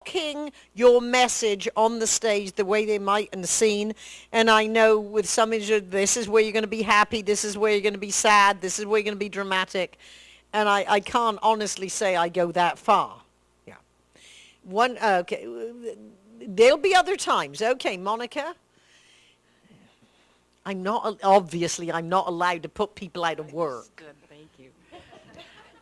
blocking your message on the stage the way they might in the scene. And I know with some images, this is where you're going to be happy, this is where you're going to be sad, this is where you're going to be dramatic. And I can't honestly say I go that far. Yeah. Okay, there'll be other times. Okay, Monica? Obviously, I'm not allowed to put people out of work. Good, thank you.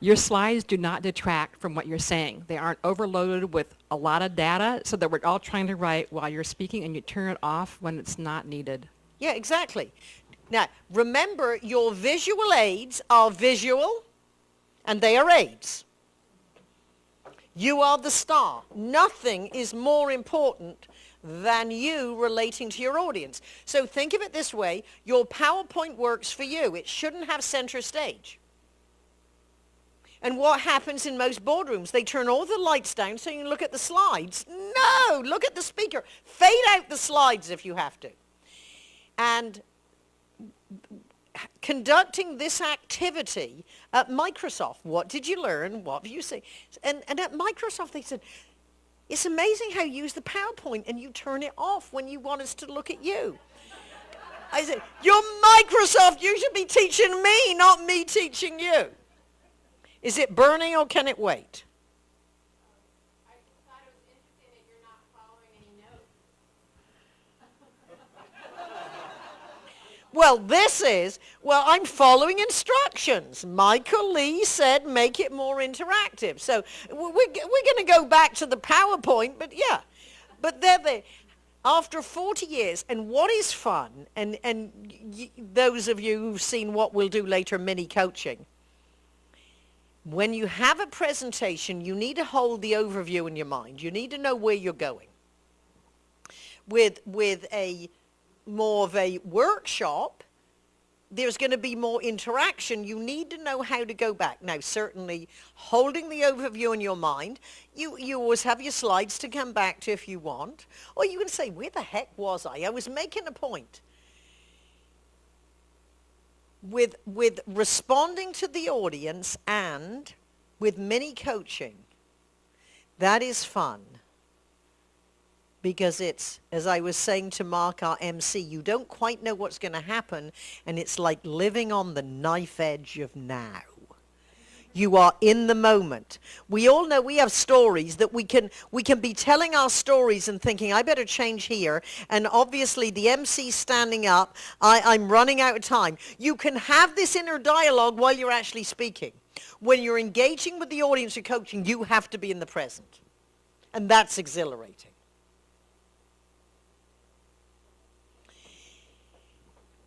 Your slides do not detract from what you're saying. They aren't overloaded with a lot of data so that we're all trying to write while you're speaking, and you turn it off when it's not needed. Yeah, exactly. Now, remember, your visual aids are visual, and they are aids. You are the star. Nothing is more important than you relating to your audience. So think of it this way. Your PowerPoint works for you. It shouldn't have center stage. And what happens in most boardrooms? They turn all the lights down so you can look at the slides. No, look at the speaker. Fade out the slides if you have to. And conducting this activity at Microsoft, what did you learn? What have you seen? And at Microsoft, they said, it's amazing how you use the PowerPoint and you turn it off when you want us to look at you. I said, you're Microsoft. You should be teaching me, not me teaching you. Is it burning or can it wait? I thought it was interesting that you're not following any notes. I'm following instructions. Michael Lee said make it more interactive. So we're going to go back to the PowerPoint, but yeah. But after 40 years, and what is fun, and those of you who've seen what we'll do later, mini coaching, when you have a presentation, you need to hold the overview in your mind. You need to know where you're going. With a more of a workshop, there's going to be more interaction. You need to know how to go back. Now, certainly, holding the overview in your mind, you always have your slides to come back to if you want. Or you can say, where the heck was I? I was making a point. With responding to the audience and with mini coaching, that is fun. Because it's, as I was saying to Mark, our MC, you don't quite know what's going to happen, and it's like living on the knife edge of now. You are in the moment. We all know we have stories that we can be telling our stories and thinking, I better change here. And obviously the MC's standing up. I'm running out of time. You can have this inner dialogue while you're actually speaking. When you're engaging with the audience you're coaching, you have to be in the present. And that's exhilarating.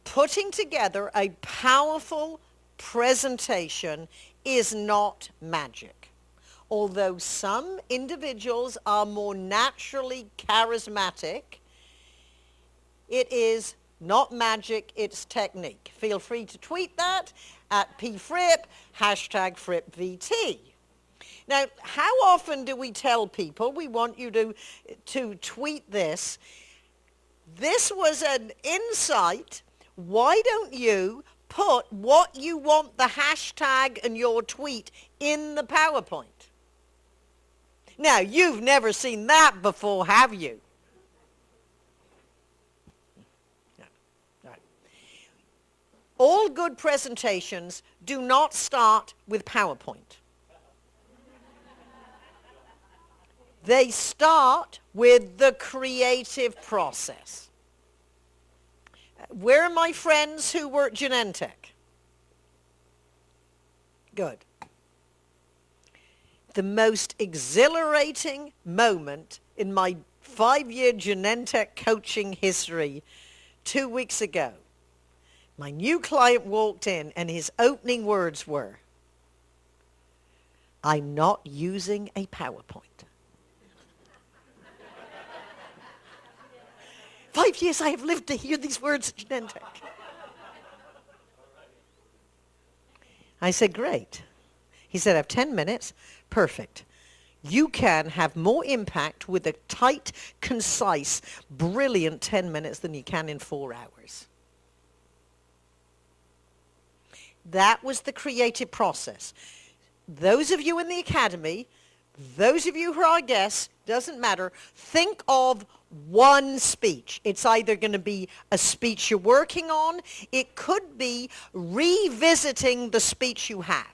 Putting together a powerful presentation is not magic. Although some individuals are more naturally charismatic, it is not magic, it's technique. Feel free to tweet that at pfripp, #FrippVT. Now, how often do we tell people, we want you to tweet this? This was an insight. Why don't you put what you want the hashtag and your tweet in the PowerPoint? Now, you've never seen that before, have you? No. Right. All good presentations do not start with PowerPoint. They start with the creative process. Where are my friends who were at Genentech? Good. The most exhilarating moment in my 5-year Genentech coaching history 2 weeks ago. My new client walked in and his opening words were, I'm not using a PowerPoint. 5 years I have lived to hear these words at Genentech. I said, great. He said, I have 10 minutes. Perfect. You can have more impact with a tight, concise, brilliant 10 minutes than you can in 4 hours. That was the creative process. Those of you in the academy, Those of you who are guests, doesn't matter, think of one speech. It's either going to be a speech you're working on. It could be revisiting the speech you have.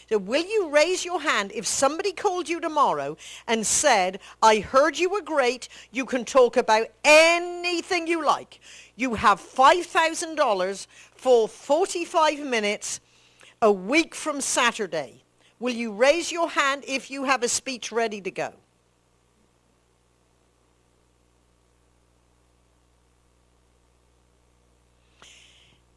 So will you raise your hand if somebody called you tomorrow and said, I heard you were great, you can talk about anything you like. You have $5,000 for 45 minutes a week from Saturday. Will you raise your hand if you have a speech ready to go?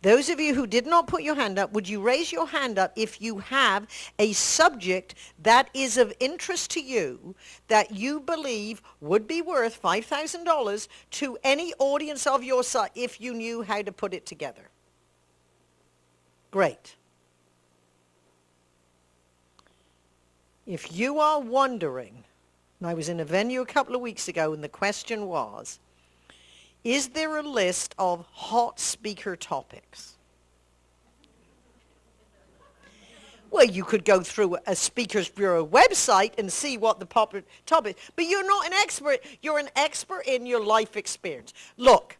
Those of you who did not put your hand up, would you raise your hand up if you have a subject that is of interest to you that you believe would be worth $5,000 to any audience of your size if you knew how to put it together? Great. If you are wondering, and I was in a venue a couple of weeks ago and the question was, is there a list of hot speaker topics? Well, you could go through a Speakers Bureau website and see what the popular topic, but you're not an expert. You're an expert in your life experience. Look,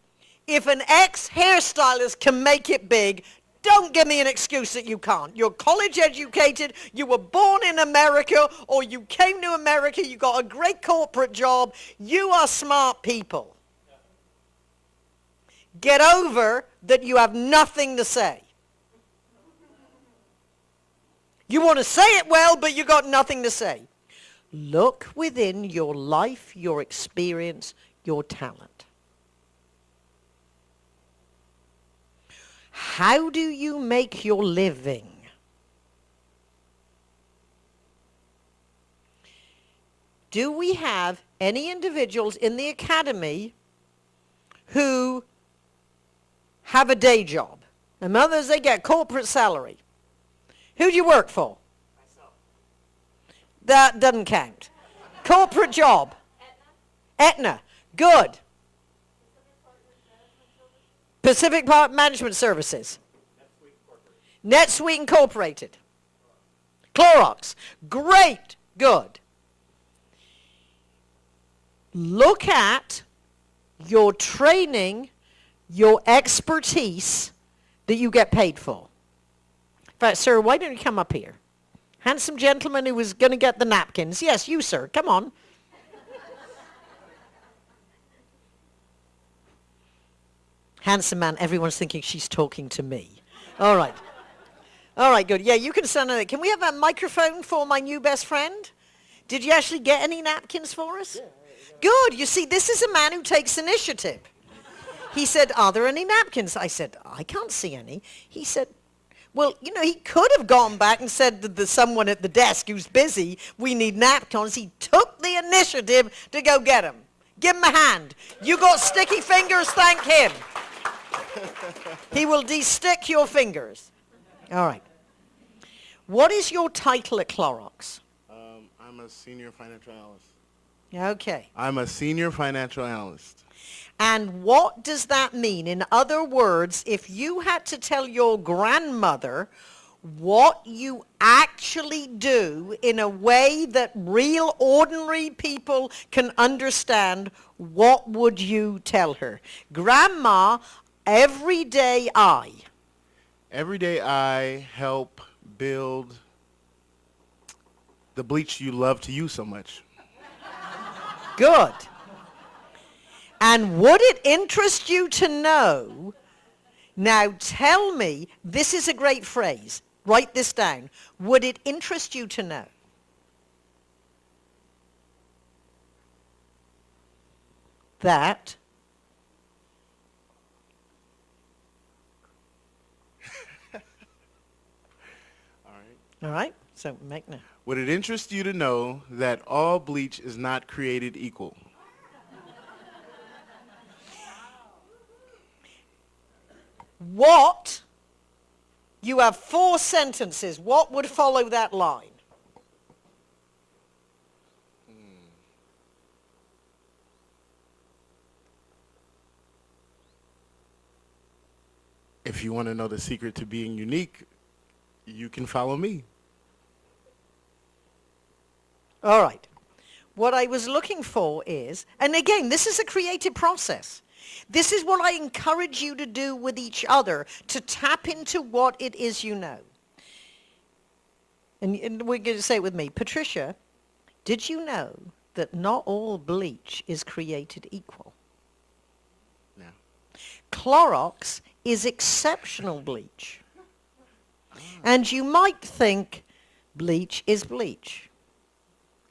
if an ex-hairstylist can make it big, don't give me an excuse that you can't. You're college educated, you were born in America, or you came to America, you got a great corporate job. You are smart people. Get over that you have nothing to say. You want to say it well, but you got nothing to say. Look within your life, your experience, your talent. How do you make your living? Do we have any individuals in the academy who have a day job? And others, they get corporate salary. Who do you work for? Myself. That doesn't count. Corporate job. Aetna. Good. Pacific Park Management Services. NetSuite Incorporated. Clorox. Great. Good. Look at your training, your expertise that you get paid for. In fact, sir, why don't you come up here? Handsome gentleman who was going to get the napkins. Yes, you, sir. Come on. Handsome man. Everyone's thinking she's talking to me. All right. All right, good. Yeah, you can stand on it. Can we have a microphone for my new best friend? Did you actually get any napkins for us? Yeah. Good. You see, this is a man who takes initiative. He said, are there any napkins? I said, I can't see any. He said, well, you know, he could have gone back and said to someone at the desk who's busy, we need napkins. He took the initiative to go get them. Give him a hand. You got sticky fingers, thank him. He will de-stick your fingers. All right. What is your title at Clorox? I'm a senior financial analyst. Okay. I'm a senior financial analyst. And what does that mean? In other words, if you had to tell your grandmother what you actually do in a way that real ordinary people can understand, what would you tell her? Grandma, every day I help build the bleach you love to use so much. Good. And would it interest you to know, now tell me, this is a great phrase, write this down. Would it interest you to know that all right, so make now. Would it interest you to know that all bleach is not created equal? What? You have 4 sentences. What would follow that line? If you want to know the secret to being unique, you can follow me. All right. What I was looking for is, and again, this is a creative process. This is what I encourage you to do with each other, to tap into what it is you know. And we're going to say it with me. Patricia, did you know that not all bleach is created equal? No. Clorox is exceptional bleach. And you might think bleach is bleach.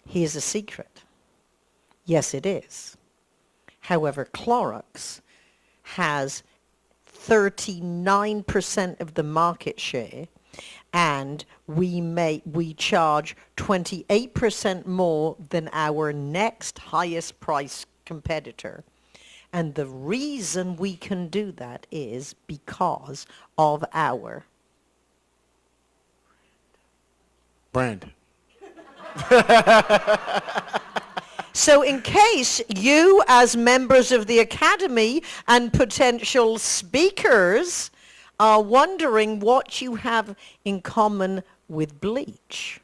Here's a secret. Yes, it is. However, Clorox has 39% of the market share, and we charge 28% more than our next highest price competitor. And the reason we can do that is because of our Brand. So in case you, as members of the Academy and potential speakers, are wondering what you have in common with bleach,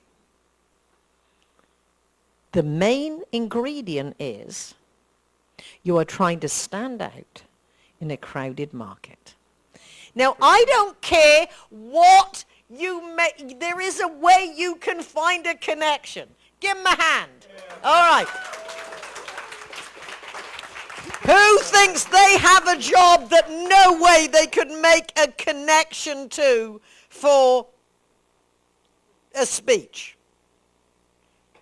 the main ingredient is you are trying to stand out in a crowded market. Now, I don't care what you make. There is a way you can find a connection. Give them a hand. All right. Who thinks they have a job that no way they could make a connection to for a speech?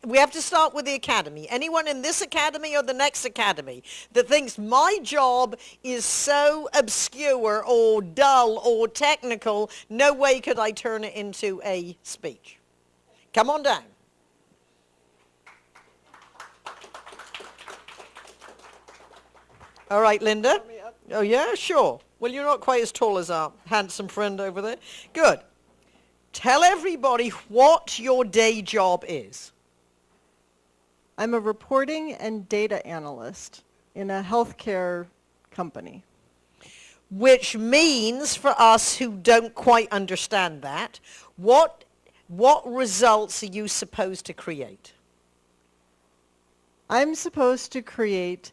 We have to start with the academy. Anyone in this academy or the next academy that thinks my job is so obscure or dull or technical, no way could I turn it into a speech? Come on down. All right, Linda. Oh, yeah, sure. Well, you're not quite as tall as our handsome friend over there. Good. Tell everybody what your day job is. I'm a reporting and data analyst in a healthcare company. Which means, for us who don't quite understand that, what results are you supposed to create? I'm supposed to create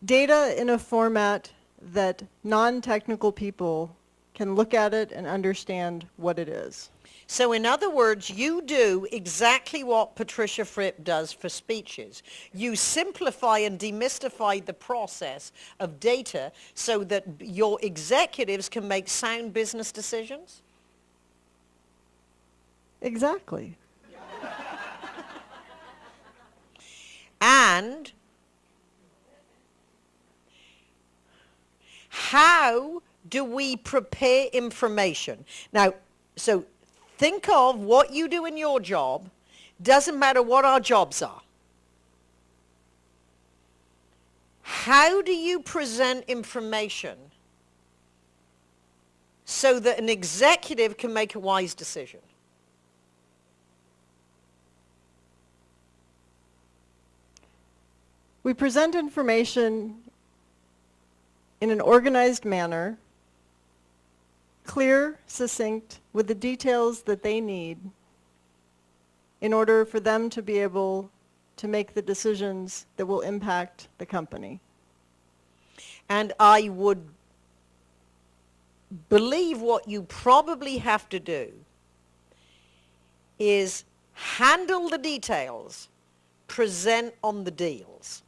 data in a format that non-technical people can look at it and understand what it is. So in other words, you do exactly what Patricia Fripp does for speeches. You simplify and demystify the process of data so that your executives can make sound business decisions? Exactly. And how do we prepare information? Now, so think of what you do in your job. Doesn't matter what our jobs are. How do you present information so that an executive can make a wise decision? We present information in an organized manner, clear, succinct, with the details that they need in order for them to be able to make the decisions that will impact the company. And I would believe what you probably have to do is handle the details, present on the deals.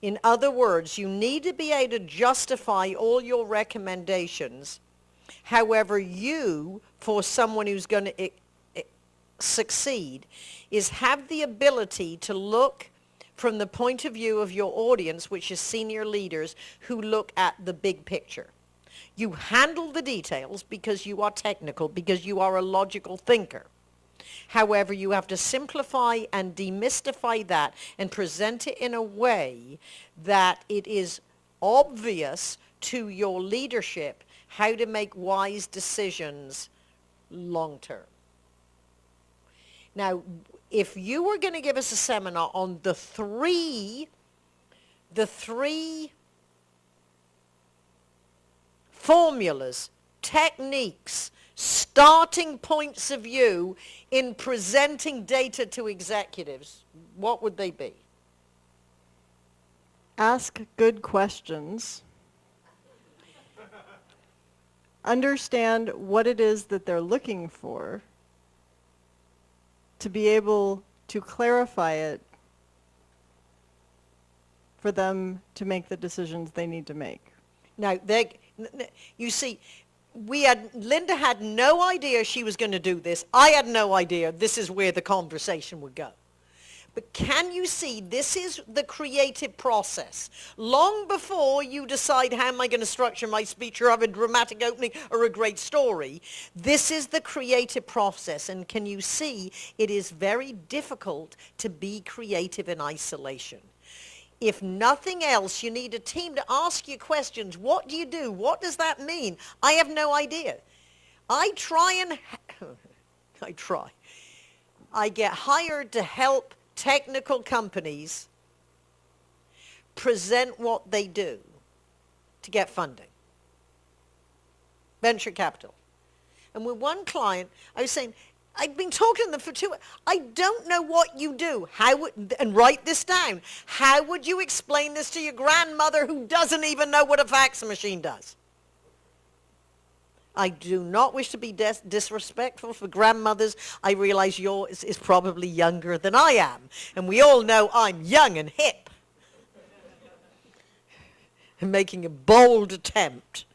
In other words, you need to be able to justify all your recommendations. However, you, for someone who's going to succeed, is have the ability to look from the point of view of your audience, which is senior leaders who look at the big picture. You handle the details because you are technical, because you are a logical thinker. However, you have to simplify and demystify that and present it in a way that it is obvious to your leadership how to make wise decisions long term. Now, if you were going to give us a seminar on the three formulas, techniques starting points of view in presenting data to executives, what would they be? Ask good questions. Understand what it is that they're looking for to be able to clarify it for them to make the decisions they need to make. Now, you see, Linda had no idea she was going to do this. I had no idea this is where the conversation would go. But can you see, this is the creative process. Long before you decide how am I going to structure my speech or have a dramatic opening or a great story, this is the creative process. And can you see, it is very difficult to be creative in isolation. If nothing else, you need a team to ask you questions. What do you do? What does that mean? I have no idea. I get hired to help technical companies present what they do to get funding. Venture capital. And with one client, I was saying, I've been talking to them for 2 hours. I don't know what you do. And write this down. How would you explain this to your grandmother who doesn't even know what a fax machine does? I do not wish to be disrespectful for grandmothers. I realize yours is probably younger than I am. And we all know I'm young and hip. And making a bold attempt.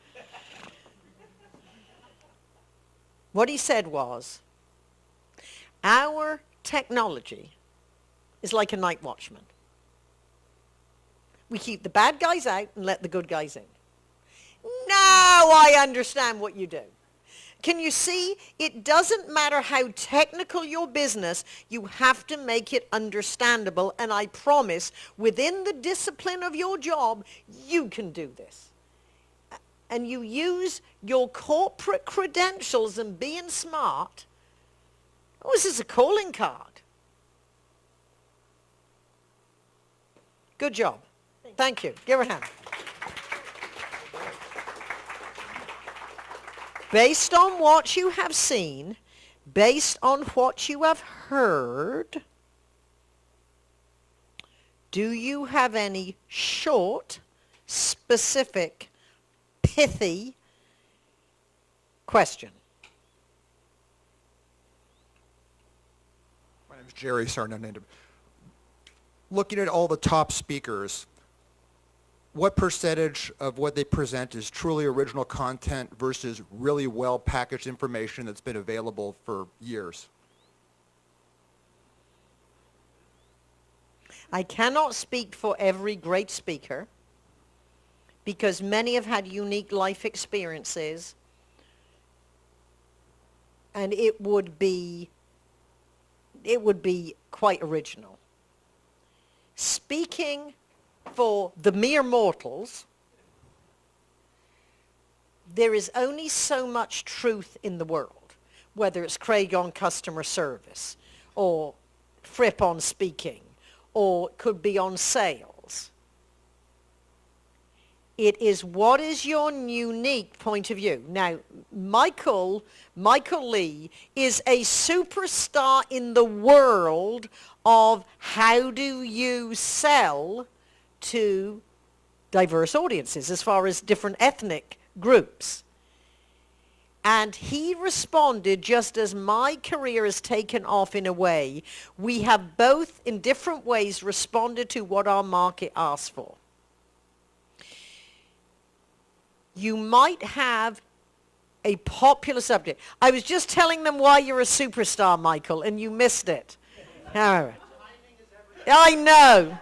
What he said was, our technology is like a night watchman. We keep the bad guys out and let the good guys in. Now I understand what you do. Can you see? It doesn't matter how technical your business, you have to make it understandable. And I promise, within the discipline of your job, you can do this. And you use your corporate credentials and being smart. Oh, this is a calling card. Good job. Thank you. Give her a hand. Based on what you have seen, based on what you have heard, do you have any short, specific, pithy question? My name is Jerry Sarnan. Looking at all the top speakers, what percentage of what they present is truly original content versus really well-packaged information that's been available for years? I cannot speak for every great speaker because many have had unique life experiences, and it would be quite original. Speaking for the mere mortals, there is only so much truth in the world, whether it's Craig on customer service, or Fripp on speaking, or it could be on sales. It is what is your unique point of view. Now, Michael Lee is a superstar in the world of how do you sell to diverse audiences as far as different ethnic groups. And he responded just as my career has taken off in a way. We have both in different ways responded to what our market asked for. You might have a popular subject. I was just telling them why you're a superstar, Michael, and you missed it. All right. I know.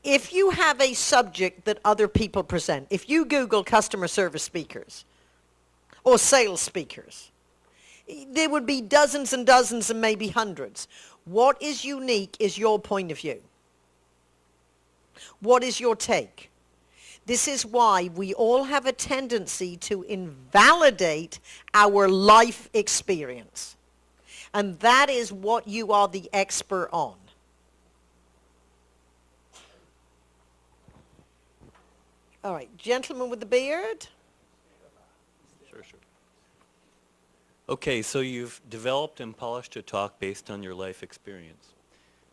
If you have a subject that other people present, if you Google customer service speakers or sales speakers, there would be dozens and dozens and maybe hundreds. What is unique is your point of view. What is your take? This is why we all have a tendency to invalidate our life experience. And that is what you are the expert on. All right, gentleman with the beard. Sure, sure. Okay, so you've developed and polished a talk based on your life experience.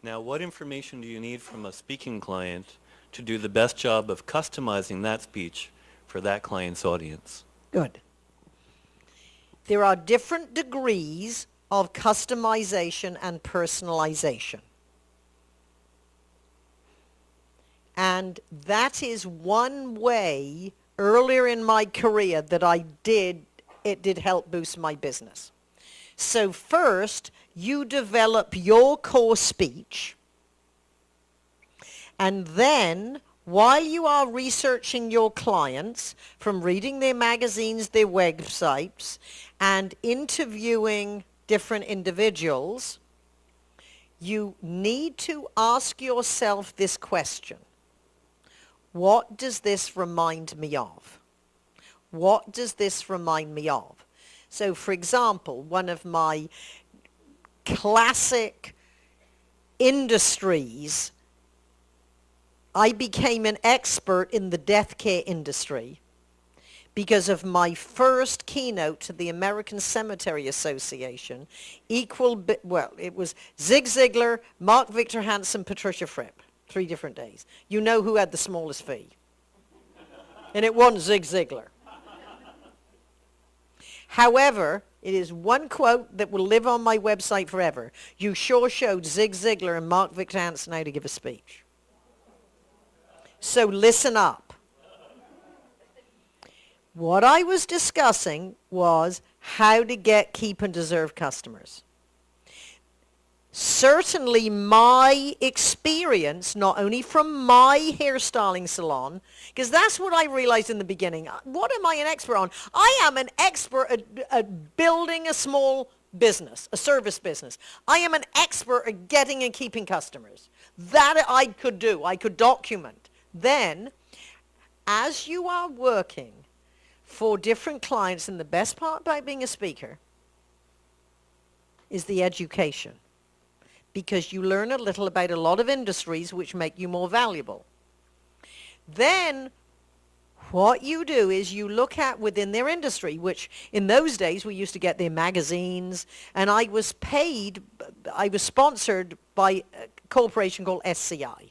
Now, what information do you need from a speaking client to do the best job of customizing that speech for that client's audience? Good. There are different degrees of customization and personalization. And that is one way earlier in my career that it did help boost my business. So first, you develop your core speech, and then while you are researching your clients, from reading their magazines, their websites, and interviewing different individuals, you need to ask yourself this question. What does this remind me of? What does this remind me of? So, for example, one of my classic industries, I became an expert in the death care industry because of my first keynote to the American Cemetery Association. It was Zig Ziglar, Mark Victor Hansen, Patricia Fripp, 3 different days. You know who had the smallest fee. And it wasn't Zig Ziglar. However, it is one quote that will live on my website forever. You sure showed Zig Ziglar and Mark Victor Hansen how to give a speech. So listen up. What I was discussing was how to get, keep, and deserve customers. Certainly my experience, not only from my hairstyling salon, because that's what I realized in the beginning. What am I an expert on? I am an expert at building a small business, a service business. I am an expert at getting and keeping customers. That I could do. I could document. Then, as you are working for different clients, and the best part about being a speaker is the education. Because you learn a little about a lot of industries which make you more valuable. Then what you do is you look at within their industry, which in those days we used to get their magazines, and I was sponsored by a corporation called SCI.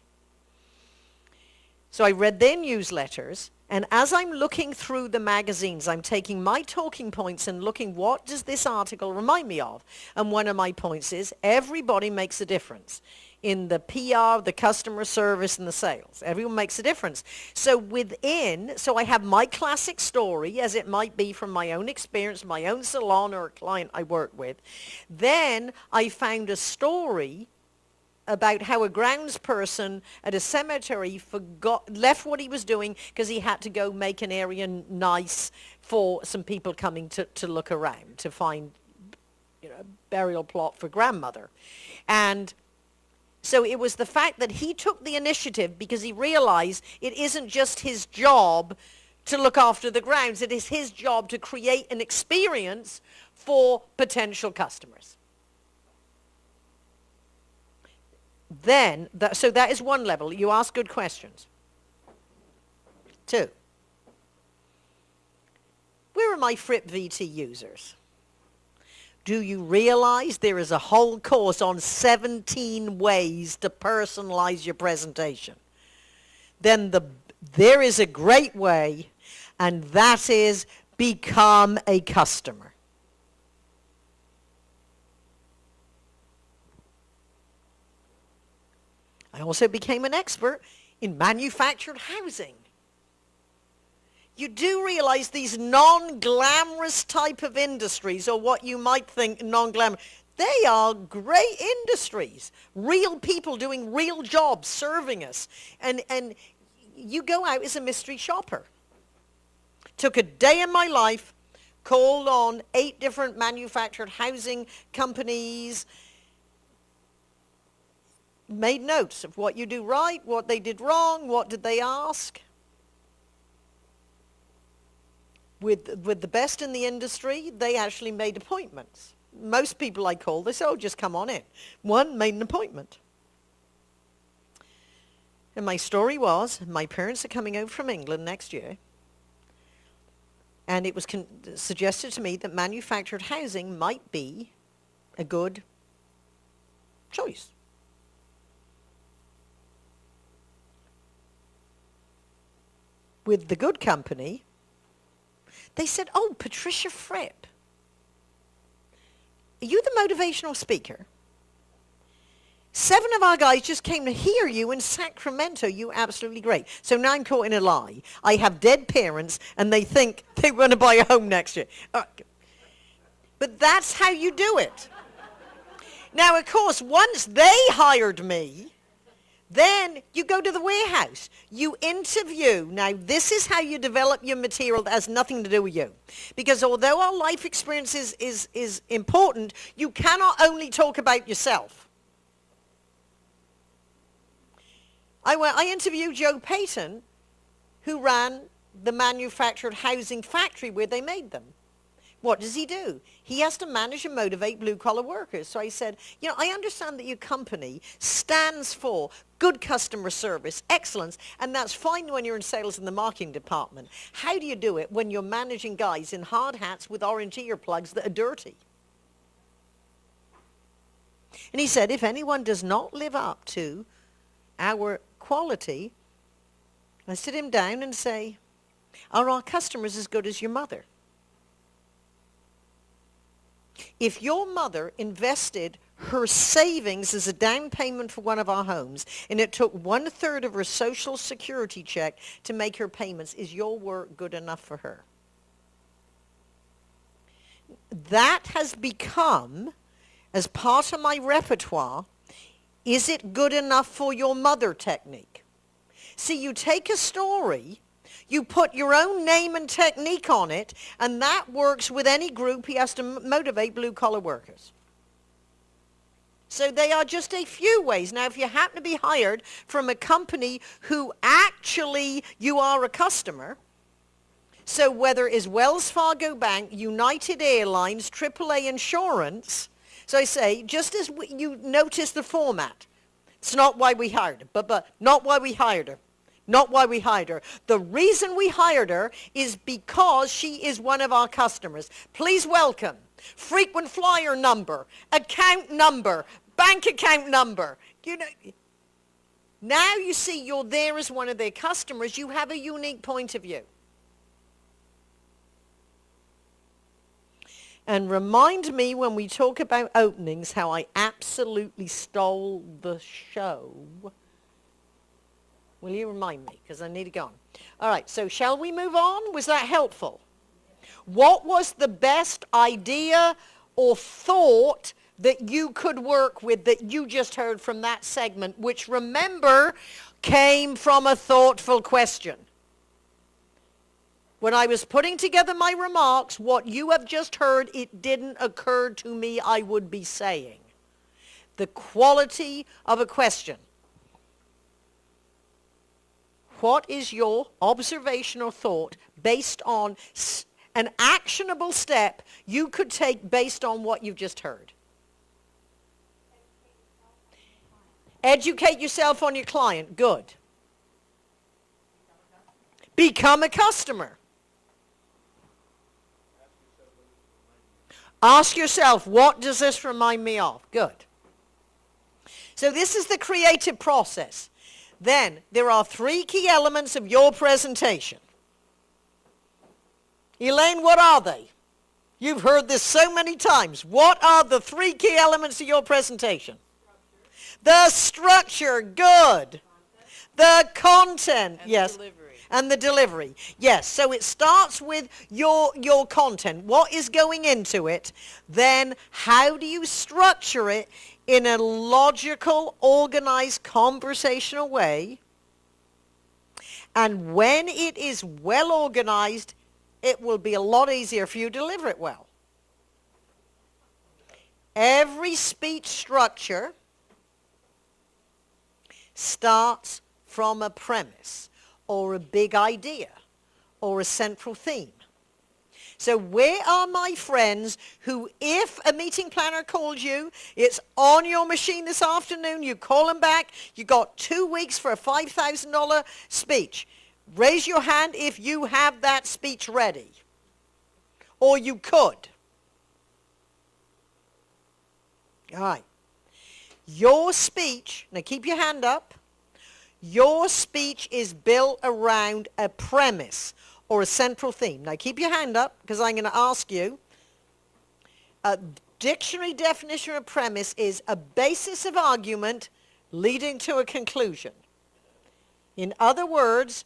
So I read their newsletters, and as I'm looking through the magazines, I'm taking my talking points and looking, what does this article remind me of? And one of my points is, everybody makes a difference. In the PR, the customer service, and the sales. Everyone makes a difference. So I have my classic story, as it might be from my own experience, my own salon or a client I work with. Then I found a story about how a groundsperson at a cemetery left what he was doing because he had to go make an area nice for some people coming to look around, to find a burial plot for grandmother. And so it was the fact that he took the initiative because he realized it isn't just his job to look after the grounds, it is his job to create an experience for potential customers. Then, so that is one level. You ask good questions. 2, where are my Fripp VT users? Do you realize there is a whole course on 17 ways to personalize your presentation? Then there is a great way, and that is become a customer. I also became an expert in manufactured housing. You do realize these non-glamorous type of industries, or what you might think non-glamorous, they are great industries. Real people doing real jobs, serving us. And you go out as a mystery shopper. Took a day in my life, called on 8 different manufactured housing companies, made notes of what you do right, what they did wrong, what did they ask. With the best in the industry, they actually made appointments. Most people I called, they said, oh, just come on in. One made an appointment. And my story was, my parents are coming over from England next year. And it was suggested to me that manufactured housing might be a good choice. With the good company, they said, oh, Patricia Fripp, are you the motivational speaker? 7 of our guys just came to hear you in Sacramento. You absolutely great. So now I'm caught in a lie. I have dead parents, and they think they're going to buy a home next year. But that's how you do it. Now, of course, once they hired me, then you go to the warehouse. You interview. Now, this is how you develop your material that has nothing to do with you. Because although our life experience is important, you cannot only talk about yourself. I interviewed Joe Payton, who ran the manufactured housing factory where they made them. What does he do? He has to manage and motivate blue-collar workers. So I said, you know, I understand that your company stands for good customer service, excellence, and that's fine when you're in sales in the marketing department. How do you do it when you're managing guys in hard hats with orange earplugs that are dirty? And he said, if anyone does not live up to our quality, I sit him down and say, are our customers as good as your mother? If your mother invested her savings as a down payment for one of our homes, and it took 1/3 of her Social Security check to make her payments, is your work good enough for her? That has become, as part of my repertoire, is it good enough for your mother technique? See, you take a story, you put your own name and technique on it, and that works with any group. He has to motivate blue-collar workers. So they are just a few ways. Now, if you happen to be hired from a company who actually you are a customer, so whether it's Wells Fargo Bank, United Airlines, AAA Insurance, so I say, just as you notice the format, it's not why we hired her, but not why we hired her. Not why we hired her. The reason we hired her is because she is one of our customers. Please welcome frequent flyer number, account number, bank account number. You know, now you see you're there as one of their customers. You have a unique point of view. And remind me when we talk about openings how I absolutely stole the show. Will you remind me? Because I need to go on. All right, so shall we move on? Was that helpful? What was the best idea or thought that you could work with that you just heard from that segment, which, remember, came from a thoughtful question? When I was putting together my remarks, what you have just heard, it didn't occur to me I would be saying. The quality of a question. What is your observational thought based on an actionable step you could take based on what you've just heard? Educate yourself on your client. Good. Become a customer. Ask yourself, what does this remind me of? Good. So this is the creative process. Then there are 3 key elements of your presentation. Elaine, what are they? You've heard this so many times. What are the 3 key elements of your presentation? The structure, good. The content, yes. And the delivery. Yes, so it starts with your content. What is going into it? Then how do you structure it in a logical, organized, conversational way? And when it is well organized, it will be a lot easier for you to deliver it well. Every speech structure starts from a premise or a big idea or a central theme. So where are my friends who, if a meeting planner called you, it's on your machine this afternoon, you call them back, you got 2 weeks for a $5,000 speech. Raise your hand if you have that speech ready. Or you could. All right. Your speech, now keep your hand up. Your speech is built around a premise or a central theme. Now keep your hand up because I'm going to ask you. A dictionary definition of premise is a basis of argument leading to a conclusion. In other words,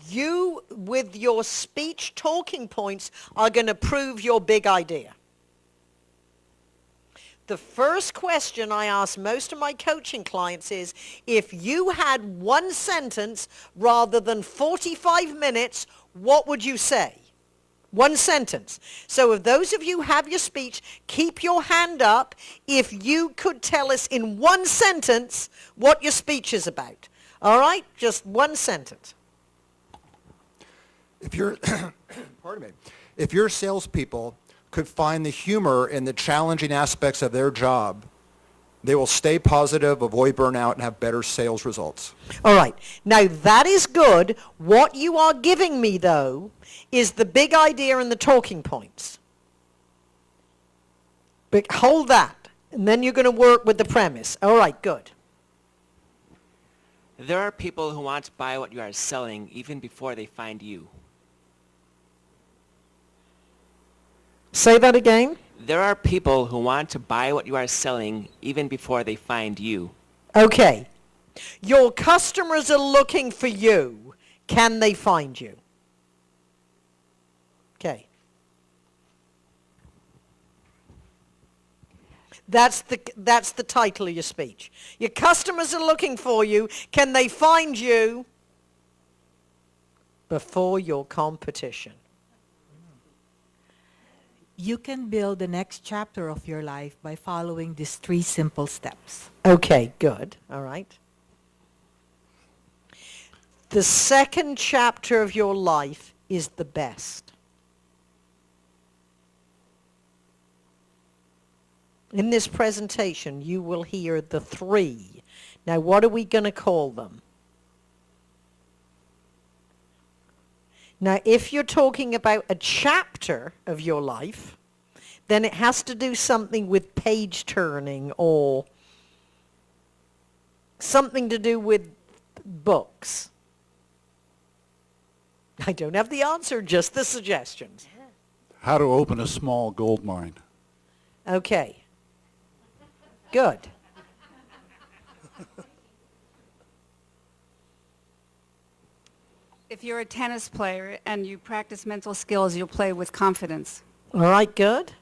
you, with your speech talking points, are going to prove your big idea. The first question I ask most of my coaching clients is, if you had one sentence rather than 45 minutes, what would you say? One sentence. So if those of you have your speech, keep your hand up if you could tell us in one sentence what your speech is about. All right? Just one sentence. If you're, pardon me, if your salespeople could find the humor in the challenging aspects of their job, they will stay positive, avoid burnout, and have better sales results. All right. Now, that is good. What you are giving me, though, is the big idea and the talking points. But hold that, and then you're going to work with the premise. All right, good. There are people who want to buy what you are selling even before they find you. Say that again. There are people who want to buy what you are selling even before they find you. Okay. Your customers are looking for you. Can they find you? Okay. That's the title of your speech. Your customers are looking for you. Can they find you before your competition? You can build the next chapter of your life by following these 3 simple steps. Okay, good. All right. The second chapter of your life is the best. In this presentation, you will hear the 3. Now, what are we going to call them? Now, if you're talking about a chapter of your life, then it has to do something with page turning or something to do with books. I don't have the answer, just the suggestions. How to open a small gold mine. Okay. Good. If you're a tennis player and you practice mental skills, you'll play with confidence. All right, good.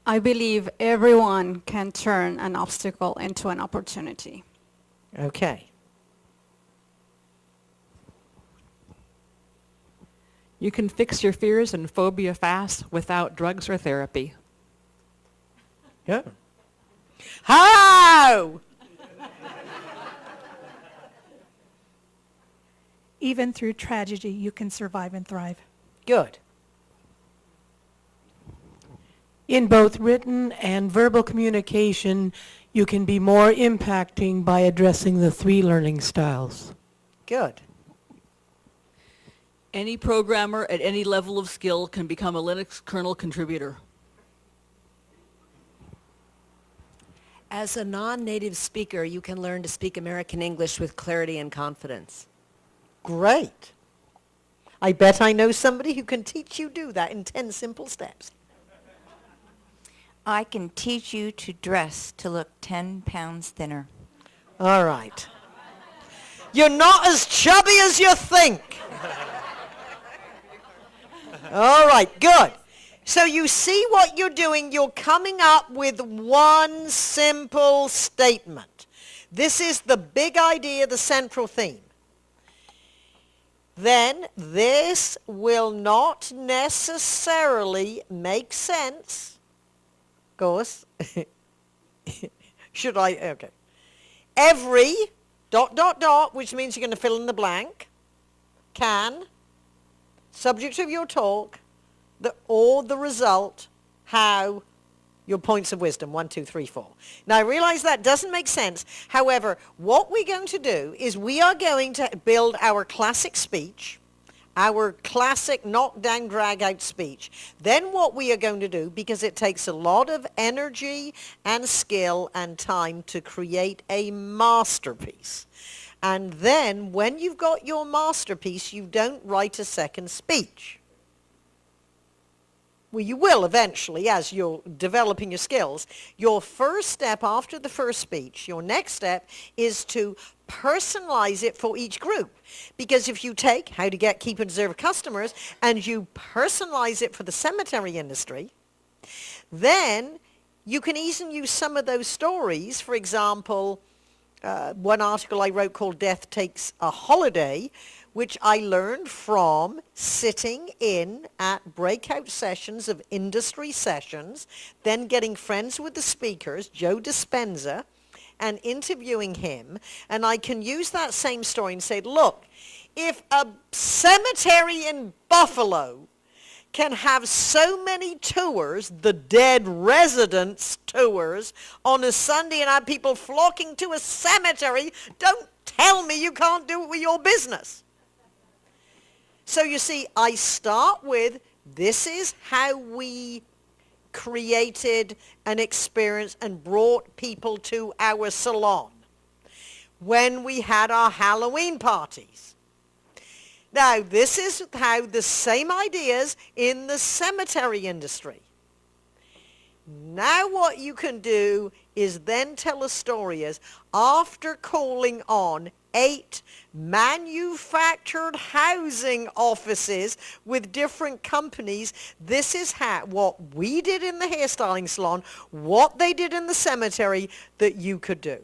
I believe everyone can turn an obstacle into an opportunity. Okay. You can fix your fears and phobia fast without drugs or therapy. Yeah. How? Even through tragedy, you can survive and thrive. Good. In both written and verbal communication, you can be more impacting by addressing the 3 learning styles. Good. Any programmer at any level of skill can become a Linux kernel contributor. As a non-native speaker, you can learn to speak American English with clarity and confidence. Great. I bet I know somebody who can teach you do that in 10 simple steps. I can teach you to dress to look 10 pounds thinner. All right. You're not as chubby as you think. All right, good. So you see what you're doing. You're coming up with one simple statement. This is the big idea, the central theme. Then this will not necessarily make sense. Of course. Should I? Okay. Every ... which means you're going to fill in the blank, can, subject of your talk, or the result, how, your points of wisdom, 1, 2, 3, 4. Now, I realize that doesn't make sense. However, what we're going to do is we are going to build our classic speech, our classic knock-down, drag-out speech. Then what we are going to do, because it takes a lot of energy and skill and time to create a masterpiece. And then when you've got your masterpiece, you don't write a second speech. Well, you will eventually as you're developing your skills. Your first step after the first speech, your next step is to personalize it for each group. Because if you take how to get, keep, and preserve customers and you personalize it for the cemetery industry, then you can easily use some of those stories. For example, one article I wrote called Death Takes a Holiday, which I learned from sitting in at breakout sessions of industry sessions, then getting friends with the speakers, Joe Dispenza, and interviewing him. And I can use that same story and say, look, if a cemetery in Buffalo can have so many tours, the dead residents tours, on a Sunday and have people flocking to a cemetery, don't tell me you can't do it with your business. So you see, I start with, this is how we created an experience and brought people to our salon when we had our Halloween parties. Now, this is how the same ideas in the cemetery industry. Now what you can do is then tell a story as, after calling on 8 manufactured housing offices with different companies, this is how, what we did in the hairstyling salon, what they did in the cemetery, that you could do.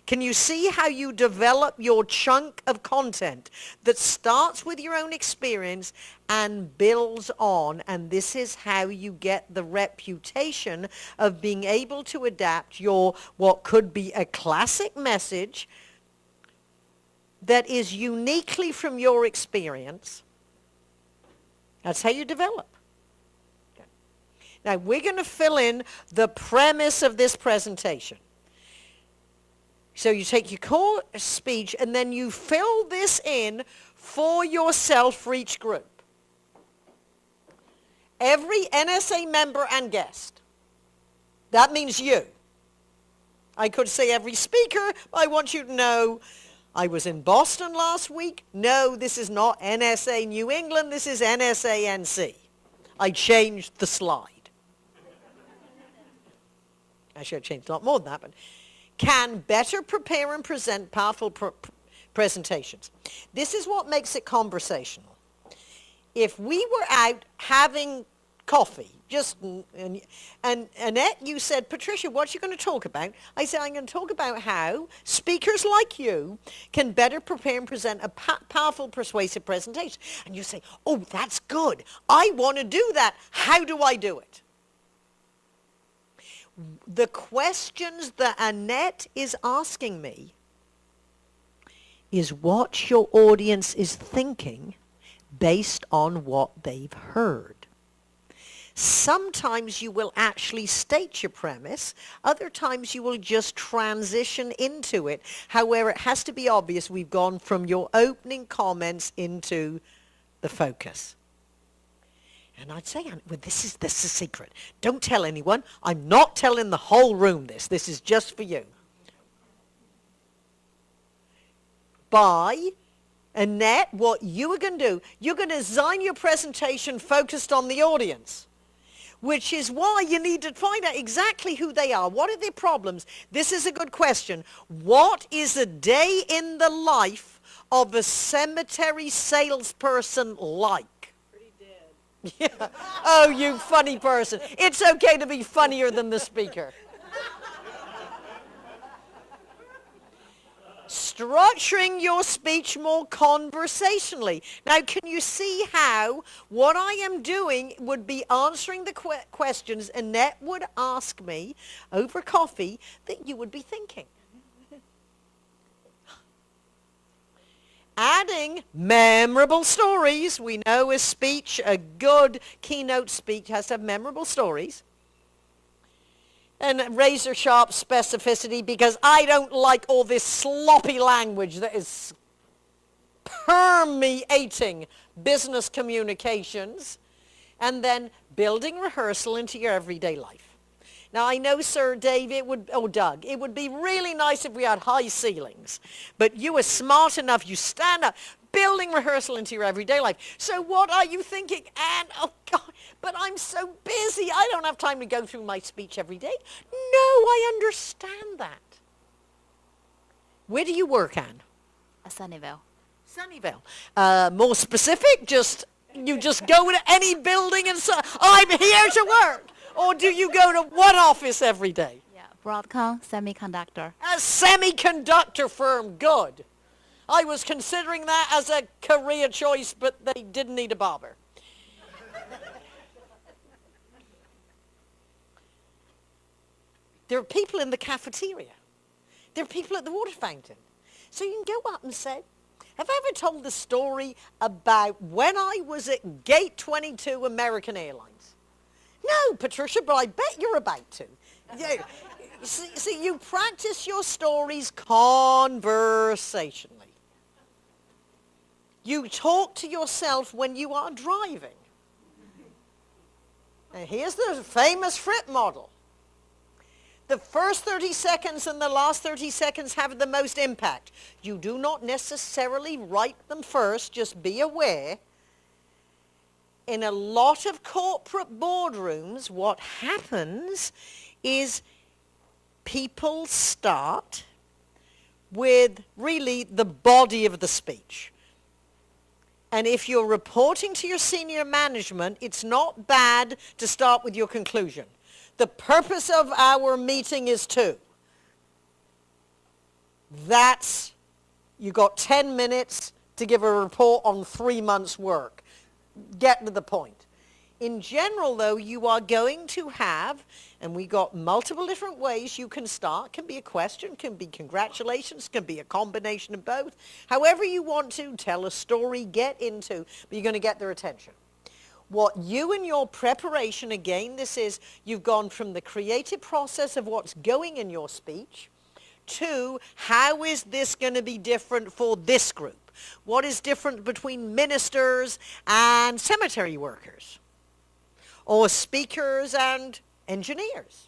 Can you see how you develop your chunk of content that starts with your own experience and builds on? And this is how you get the reputation of being able to adapt your, what could be a classic message that is uniquely from your experience. That's how you develop. Okay. Now, we're going to fill in the premise of this presentation. So you take your core speech and then you fill this in for yourself for each group. Every NSA member and guest. That means you. I could say every speaker, but I want you to know I was in Boston last week. No, this is not NSA New England. This is NSA NC. I changed the slide. I should have changed a lot more than that, but can better prepare and present powerful presentations. This is what makes it conversational. If we were out having coffee, and Annette, you said, Patricia, what are you going to talk about? I said, I'm going to talk about how speakers like you can better prepare and present a powerful, persuasive presentation. And you say, oh, that's good. I want to do that. How do I do it? The questions that Annette is asking me is what your audience is thinking based on what they've heard. Sometimes you will actually state your premise. Other times you will just transition into it. However, it has to be obvious we've gone from your opening comments into the focus. And I'd say, well, this is the secret. Don't tell anyone. I'm not telling the whole room this. This is just for you. By Annette, what you are going to do, you're going to design your presentation focused on the audience, which is why you need to find out exactly who they are. What are their problems? This is a good question. What is a day in the life of a cemetery salesperson like? Yeah. Oh, you funny person. It's okay to be funnier than the speaker. Structuring your speech more conversationally. Now, can you see how what I am doing would be answering the questions Annette would ask me over coffee that you would be thinking? Adding memorable stories. We know a speech, a good keynote speech has to have memorable stories. And razor sharp specificity, because I don't like all this sloppy language that is permeating business communications, and then building rehearsal into your everyday life. Now, I know, Sir Dave, Doug, it would be really nice if we had high ceilings, but you are smart enough, you stand up, building rehearsal into your everyday life. So what are you thinking? Anne, oh God, but I'm so busy. I don't have time to go through my speech every day. No, I understand that. Where do you work, Anne? Sunnyvale. Sunnyvale. More specific, you just go to any building and say, I'm here to work. Or do you go to one office every day? Yeah, Broadcom Semiconductor. A semiconductor firm, good. I was considering that as a career choice, but they didn't need a barber. There are people in the cafeteria. There are people at the water fountain. So you can go up and say, have I ever told the story about when I was at Gate 22 American Airlines? No, Patricia, but I bet you're about to. Yeah. See, you practice your stories conversationally. You talk to yourself when you are driving. And here's the famous Fripp model. The first 30 seconds and the last 30 seconds have the most impact. You do not necessarily write them first, just be aware. In a lot of corporate boardrooms, what happens is people start with really the body of the speech. And if you're reporting to your senior management, it's not bad to start with your conclusion. The purpose of our meeting is to. You got 10 minutes to give a report on 3 months' work. Get to the point. In general, though, you are going to have, and we got multiple different ways you can start. Can be a question, can be congratulations, can be a combination of both. However you want to, tell a story, get into, but you're going to get their attention. What you and your preparation, again, this is, you've gone from the creative process of what's going in your speech to how is this going to be different for this group? What is different between ministers and cemetery workers? Or speakers and engineers?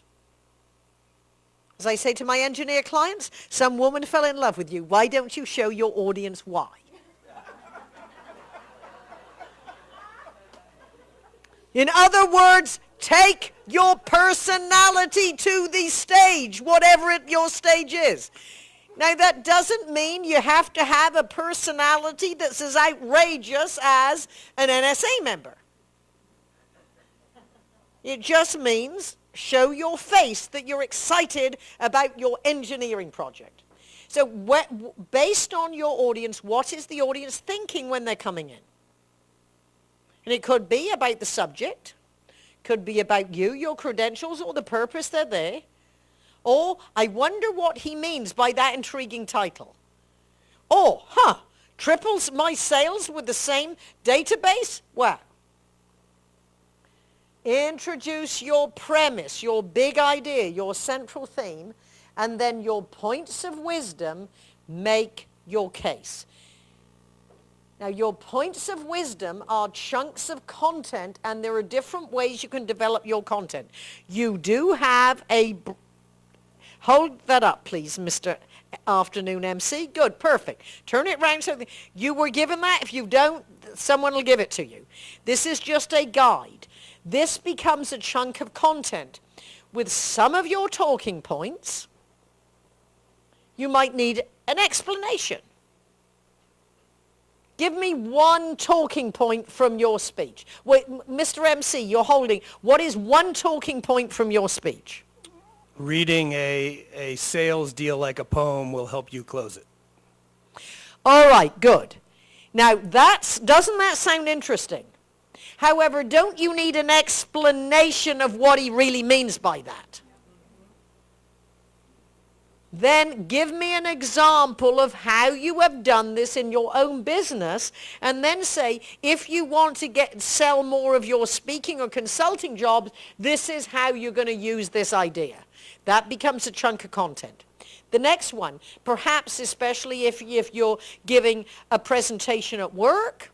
As I say to my engineer clients, some woman fell in love with you. Why don't you show your audience why? In other words, take your personality to the stage, whatever your stage is. Now, that doesn't mean you have to have a personality that's as outrageous as an NSA member. It just means show your face that you're excited about your engineering project. So based on your audience, what is the audience thinking when they're coming in? And it could be about the subject, could be about you, your credentials, or the purpose they're there. Or, I wonder what he means by that intriguing title. Or, triples my sales with the same database? Wow. Introduce your premise, your big idea, your central theme, and then your points of wisdom make your case. Now, your points of wisdom are chunks of content, and there are different ways you can develop your content. You do have hold that up, please, Mr. Afternoon MC. Good, perfect. Turn it around so you were given that. If you don't, someone will give it to you. This is just a guide. This becomes a chunk of content. With some of your talking points, you might need an explanation. Give me one talking point from your speech. Wait, Mr. MC, you're holding. What is one talking point from your speech? Reading a sales deal like a poem will help you close it. All right, good. Now, doesn't that sound interesting? However, don't you need an explanation of what he really means by that? Then give me an example of how you have done this in your own business, and then say, if you want to sell more of your speaking or consulting jobs, this is how you're going to use this idea. That becomes a chunk of content. The next one, perhaps especially if you're giving a presentation at work,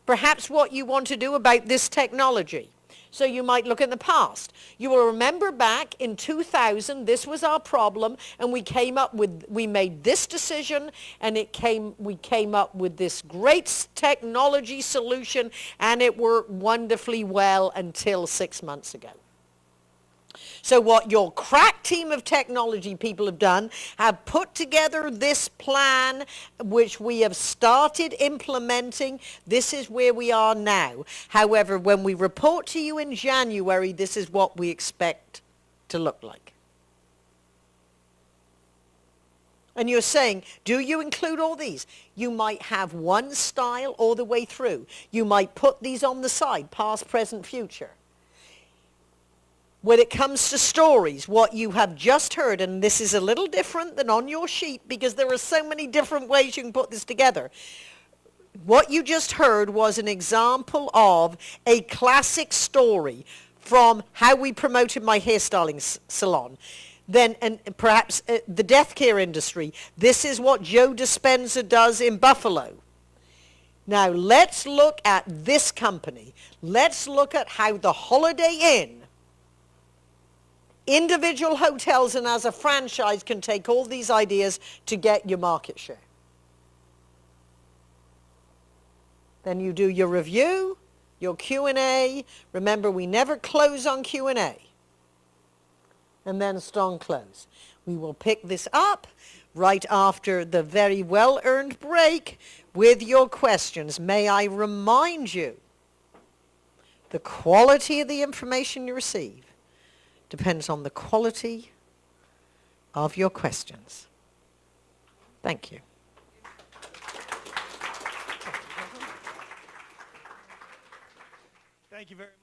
perhaps what you want to do about this technology. So you might look in the past. You will remember back in 2000, this was our problem, and we made this decision, and we came up with this great technology solution, and it worked wonderfully well until 6 months ago. So what your crack team of technology people have done, have put together this plan, which we have started implementing. This is where we are now. However, when we report to you in January, this is what we expect to look like. And you're saying, do you include all these? You might have one style all the way through. You might put these on the side, past, present, future. When it comes to stories, what you have just heard, and this is a little different than on your sheet because there are so many different ways you can put this together. What you just heard was an example of a classic story from how we promoted my hairstyling salon. Then, and perhaps the death care industry. This is what Joe Dispenza does in Buffalo. Now let's look at this company. Let's look at how the Holiday Inn, individual hotels, and as a franchise can take all these ideas to get your market share. Then you do your review, your Q&A. Remember, we never close on Q&A. And then strong close. We will pick this up right after the very well-earned break with your questions. May I remind you, the quality of the information you receive depends on the quality of your questions. Thank you. Thank you very much.